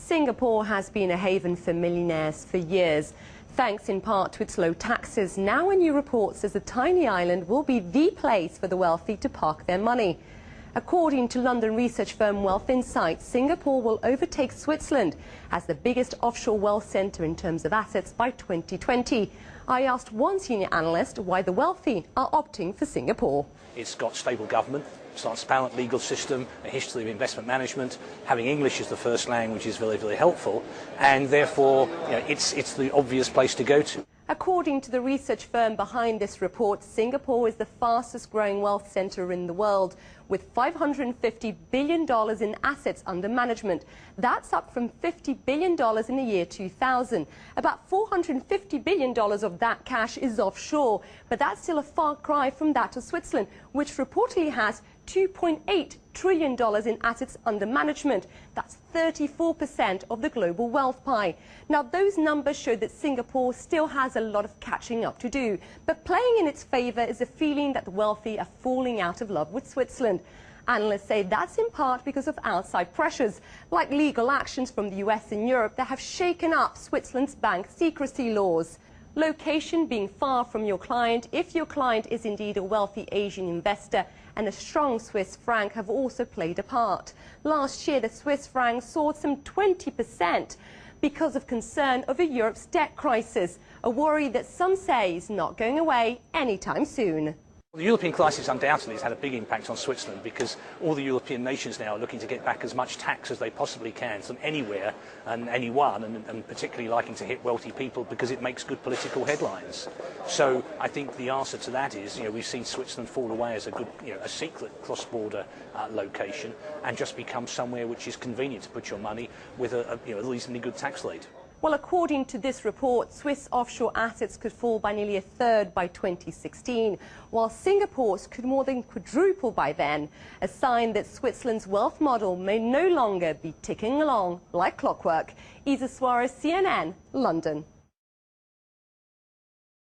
Singapore has been a haven for millionaires for years, thanks in part to its low taxes. Now a new report says the tiny island will be the place for the wealthy to park their money. According to London research firm Wealth Insights, Singapore will overtake Switzerland as the biggest offshore wealth centre in terms of assets by 2020. I asked one senior analyst why the wealthy are opting for Singapore. It's got stable government, it's got a transparent legal system, a history of investment management. Having English as the first language is very, very helpful, and therefore it's the obvious place to go to. According to the research firm behind this report, Singapore is the fastest growing wealth centre in the world, with $550 billion in assets under management. That's up from $50 billion in the year 2000. About $450 billion of that cash is offshore, but that's still a far cry from that of Switzerland, which reportedly has $2.8 trillion in assets under management. That's 34% of the global wealth pie. Now, those numbers show that Singapore still has a lot of catching up to do. But playing in its favour is a feeling that the wealthy are falling out of love with Switzerland. Analysts say that's in part because of outside pressures, like legal actions from the US and Europe that have shaken up Switzerland's bank secrecy laws. Location being far from your client, if your client is indeed a wealthy Asian investor, and a strong Swiss franc have also played a part. Last year, the Swiss franc soared some 20% because of concern over Europe's debt crisis, a worry that some say is not going away anytime soon. The European crisis undoubtedly has had a big impact on Switzerland because all the European nations now are looking to get back as much tax as they possibly can from anywhere and anyone, and particularly liking to hit wealthy people because it makes good political headlines. So I think the answer to that is, we've seen Switzerland fall away as a good, a secret cross-border location and just become somewhere which is convenient to put your money with a reasonably good tax rate. Well, according to this report, Swiss offshore assets could fall by nearly a third by 2016, while Singapore's could more than quadruple by then, a sign that Switzerland's wealth model may no longer be ticking along like clockwork. Isa Suarez, CNN, London.